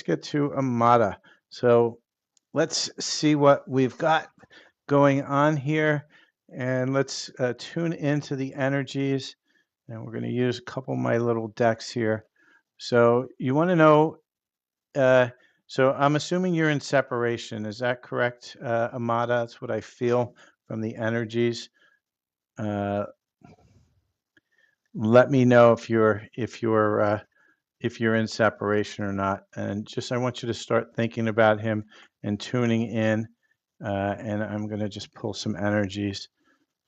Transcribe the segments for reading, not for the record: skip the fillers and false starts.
get to Amada. So let's see what we've got going on here, and let's tune into the energies. And we're going to use a couple of my little decks here. So you want to know. Uh, so I'm assuming you're in separation. Is that correct, Amada? That's what I feel from the energies. Uh, Let me know if you're in separation or not. And just I want you to start thinking about him and tuning in. And I'm going to just pull some energies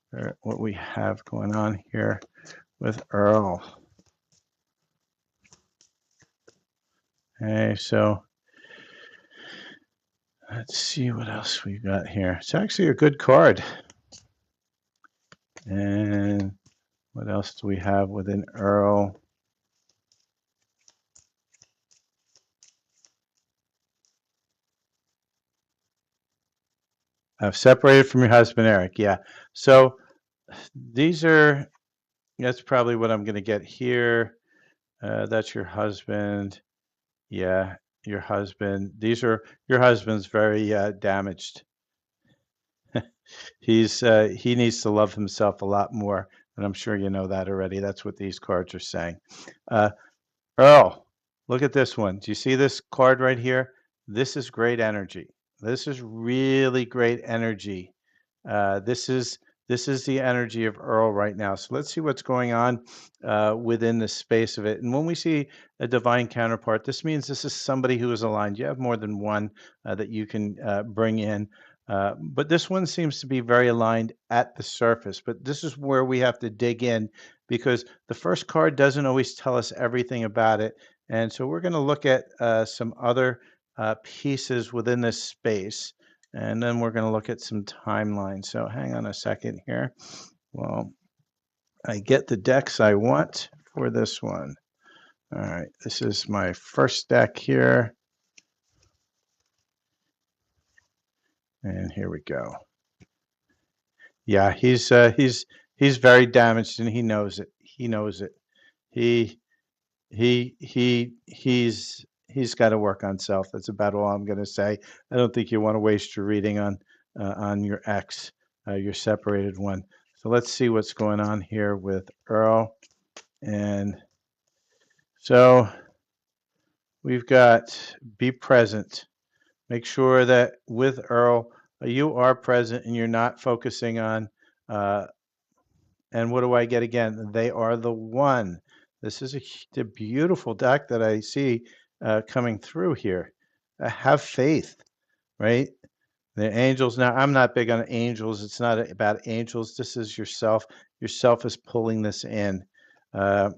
for what we have going on here with Earl. Okay, so let's see what else we've got here. It's actually a good card. And what else do we have within Earl? I've separated from your husband, Eric. Yeah. So these are, that's probably what I'm going to get here. That's your husband. Yeah, your husband. These are your husband's very damaged. He needs to love himself a lot more, and I'm sure you know that already. That's what these cards are saying. Uh, Earl, look at this one. Do you see this card right here? This is great energy. This is really great energy. Uh, this is this is the energy of Earl right now. So let's see what's going on within the space of it. And when we see a divine counterpart, this means this is somebody who is aligned. You have more than one that you can bring in. But this one seems to be very aligned at the surface. But this is where we have to dig in because the first card doesn't always tell us everything about it. And so we're going to look at some other pieces within this space. And then we're going to look at some timelines. So hang on a second here. Well, I get the decks I want for this one. All right, this is my first deck here. And here we go. Yeah, he's very damaged and he knows it. He knows it. He he's got to work on self. That's about all I'm going to say. I don't think you want to waste your reading on your ex, your separated one. So let's see what's going on here with Earl. And so we've got be present. Make sure that with Earl, you are present and you're not focusing on uh, and what do I get again? They are the one. This is a beautiful deck that I see coming through here. Have faith, right? The angels. Now, I'm not big on angels. It's not about angels. This is yourself. Yourself is pulling this in. Uh,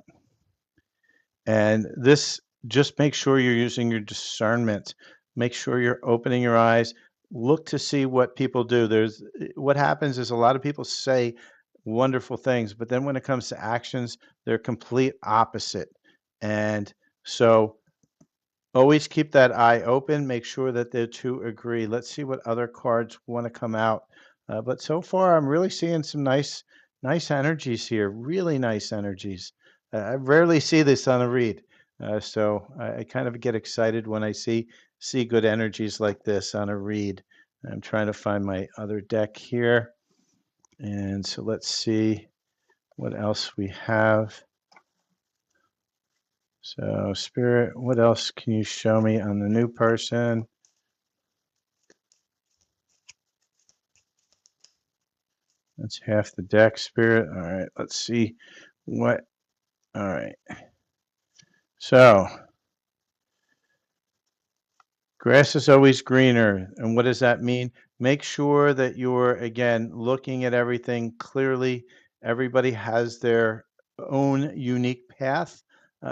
and this, just make sure you're using your discernment. Make sure you're opening your eyes. Look to see what people do. What happens is a lot of people say wonderful things, but then when it comes to actions, they're complete opposite. And so always keep that eye open. Make sure that the two agree. Let's see what other cards want to come out. But so far, I'm really seeing some nice energies here. Really nice energies. I rarely see this on a read, so I kind of get excited when I see good energies like this on a read. I'm trying to find my other deck here, and so let's see what else we have. So, Spirit, what else can you show me on the new person? That's half the deck, Spirit. All right, let's see what. All right. So, grass is always greener. And what does that mean? Make sure that you're, again, looking at everything clearly. Everybody has their own unique path.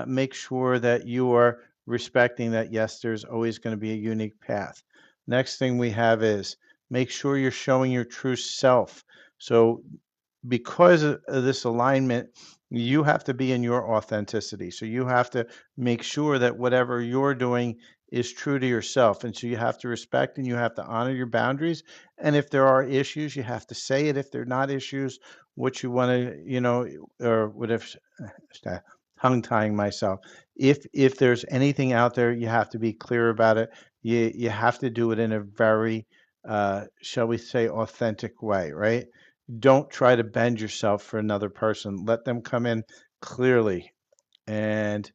Make sure that you are respecting that, yes, there's always going to be a unique path. Next thing we have is make sure you're showing your true self. So because of this alignment, you have to be in your authenticity. So you have to make sure that whatever you're doing is true to yourself. And so you have to respect and you have to honor your boundaries. And if there are issues, you have to say it. If they're not issues, what you want to, or what if tongue-tying myself. If there's anything out there, you have to be clear about it. You have to do it in a very, shall we say, authentic way, right? Don't try to bend yourself for another person. Let them come in clearly. And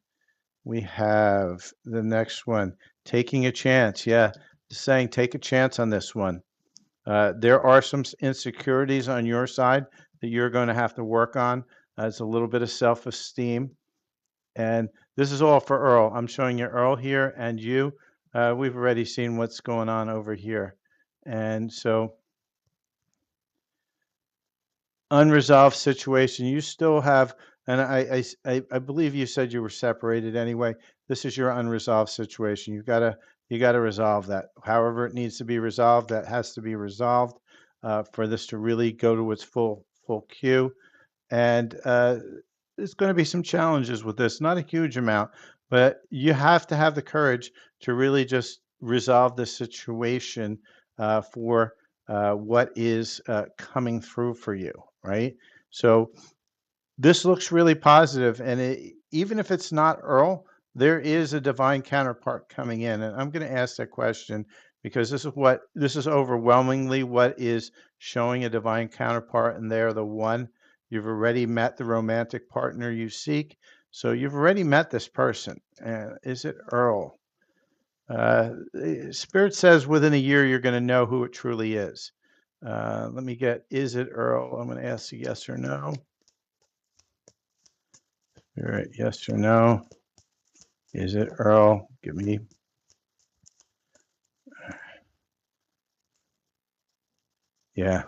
we have the next one, taking a chance. Yeah, saying take a chance on this one. There are some insecurities on your side that you're going to have to work on. It's a little bit of self-esteem. And this is all for Earl. I'm showing you Earl here and you. We've already seen what's going on over here. And so unresolved situation. You still have, and I believe you said you were separated anyway. This is your unresolved situation. You got to resolve that. However it needs to be resolved, that has to be resolved for this to really go to its full cue. And there's going to be some challenges with this, not a huge amount, but you have to have the courage to really just resolve the situation for what is coming through for you, right? So this looks really positive, and even if it's not Earl, there is a divine counterpart coming in, and I'm going to ask that question because this is overwhelmingly what is showing a divine counterpart, and they're the one. You've already met the romantic partner you seek, so you've already met this person. Is it Earl? Spirit says within a year you're going to know who it truly is. Let me get, is it Earl? I'm going to ask a yes or no. All right, yes or no? Is it Earl? Give me. Yeah,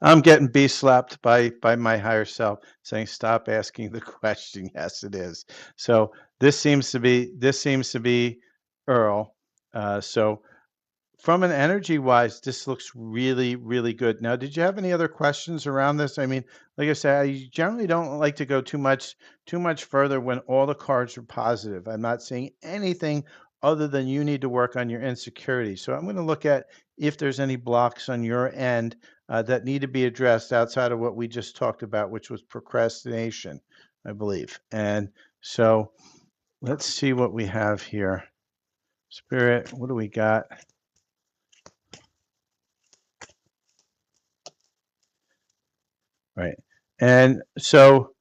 I'm getting bee slapped by my higher self saying stop asking the question. Yes, it is. So this seems to be Earl. So from an energy wise, this looks really, really good. Now, did you have any other questions around this? I mean, like I said, I generally don't like to go too much further when all the cards are positive. I'm not seeing anything other than you need to work on your insecurity. So I'm going to look at if there's any blocks on your end that need to be addressed outside of what we just talked about, which was procrastination, I believe. And so let's see what we have here. Spirit, what do we got? Right. And so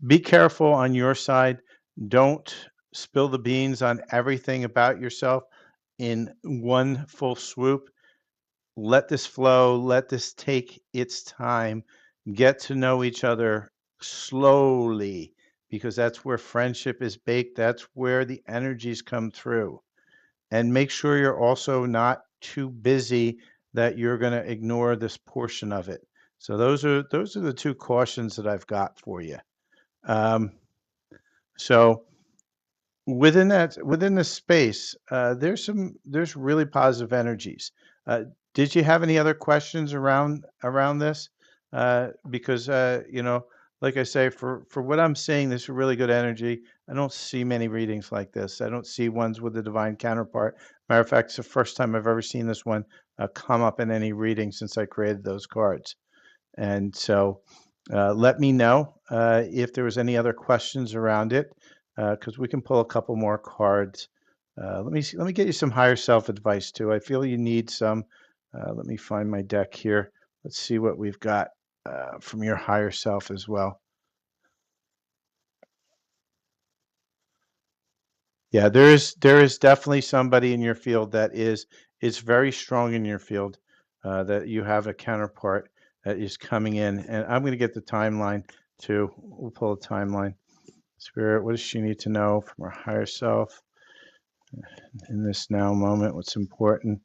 be careful on your side. Don't spill the beans on everything about yourself in one full swoop. Let this flow, let this take its time. Get to know each other slowly because that's where friendship is baked. That's where the energies come through. And make sure you're also not too busy that you're going to ignore this portion of it. So those are the two cautions that I've got for you. Um, so within the space, there's really positive energies. Did you have any other questions around this? Because like I say, for what I'm seeing, this is really good energy. I don't see many readings like this. I don't see ones with a divine counterpart. Matter of fact, it's the first time I've ever seen this one come up in any reading since I created those cards. And so let me know if there was any other questions around it, because we can pull a couple more cards. Let me see, let me get you some higher self advice too. I feel you need some. Let me find my deck here. Let's see what we've got from your higher self as well. Yeah, there is definitely somebody in your field that is very strong in your field, that you have a counterpart that is coming in, and I'm going to get the timeline too. We'll pull a timeline. Spirit, what does she need to know from her higher self in this now moment? What's important?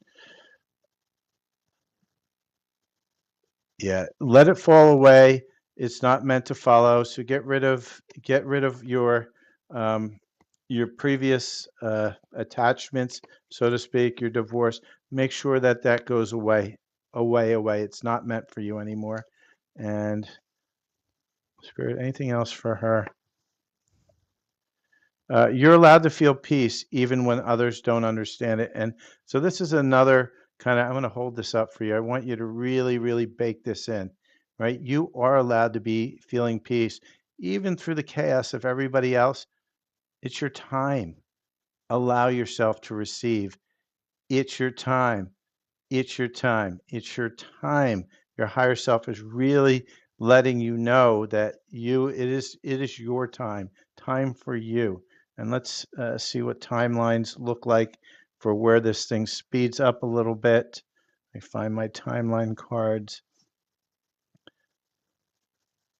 Yeah, let it fall away. It's not meant to follow. So get rid of um, your previous attachments, so to speak, your divorce. Make sure that that goes away, away, away. It's not meant for you anymore. And Spirit, anything else for her? You're allowed to feel peace even when others don't understand it. And so this is another kind of, I'm going to hold this up for you. I want you to really, really bake this in, right? You are allowed to be feeling peace even through the chaos of everybody else, it's your time. Allow yourself to receive. It's your time. It's your time. It's your time. Your higher self is really letting you know that it is your time. Time for you. And let's see what timelines look like for where this thing speeds up a little bit. I find my timeline cards,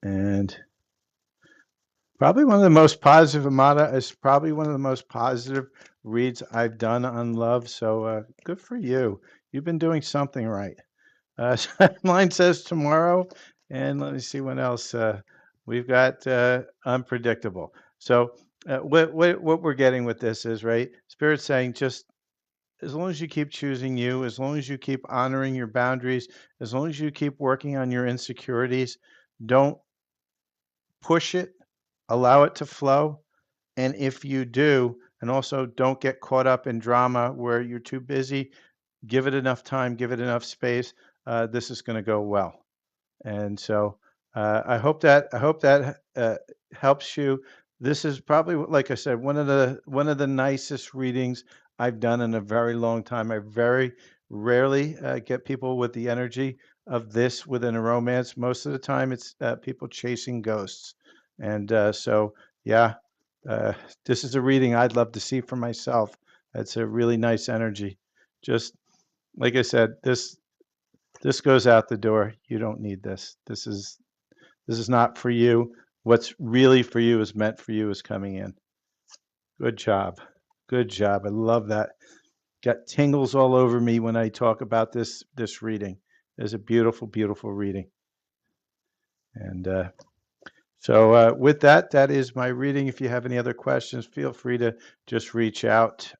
and probably one of the most positive, Amada, is probably one of the most positive reads I've done on love. So good for you. You've been doing something right. Mine says tomorrow, and let me see what else. We've got unpredictable. So what we're getting with this is, right, Spirit saying, just as long as you keep choosing you, as long as you keep honoring your boundaries, as long as you keep working on your insecurities, don't push it, allow it to flow. And if you do, and also don't get caught up in drama where you're too busy, give it enough time, give it enough space. This is going to go well. And so I hope that helps you. This is probably, like I said, one of the nicest readings I've done in a very long time. I very rarely get people with the energy of this within a romance. Most of the time, it's people chasing ghosts. And so, yeah, uh, this is a reading I'd love to see for myself. It's a really nice energy. Just like I said, this goes out the door. You don't need this. This is not for you. What's really for you is meant for you is coming in. Good job. Good job. I love that. Got tingles all over me when I talk about this reading. It's a beautiful, beautiful reading. And so with that, that is my reading. If you have any other questions, feel free to just reach out.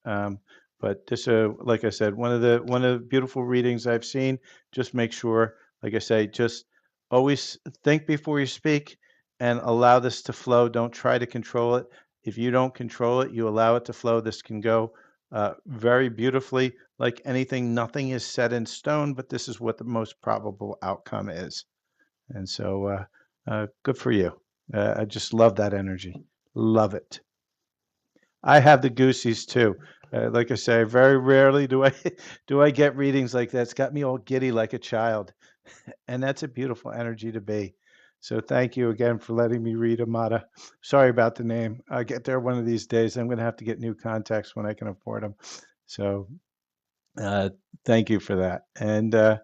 But this, like I said, one of the beautiful readings I've seen. Just make sure, like I say, just always think before you speak and allow this to flow. Don't try to control it. If you don't control it, you allow it to flow. This can go very beautifully. Like anything, nothing is set in stone, but this is what the most probable outcome is. And so, good for you. I just love that energy. Love it. I have the goosies too. Like I say, very rarely do I do I get readings like that. It's got me all giddy like a child, and that's a beautiful energy to be. So thank you again for letting me read, Amada. Sorry about the name. I'll get there one of these days. I'm going to have to get new contacts when I can afford them. So uh, thank you for that. And all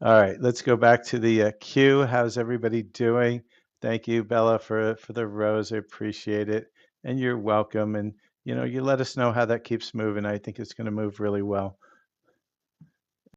right, let's go back to the queue. How's everybody doing? Thank you, Bella, for the rose. I appreciate it, and you're welcome. And you let us know how that keeps moving. I think it's going to move really well.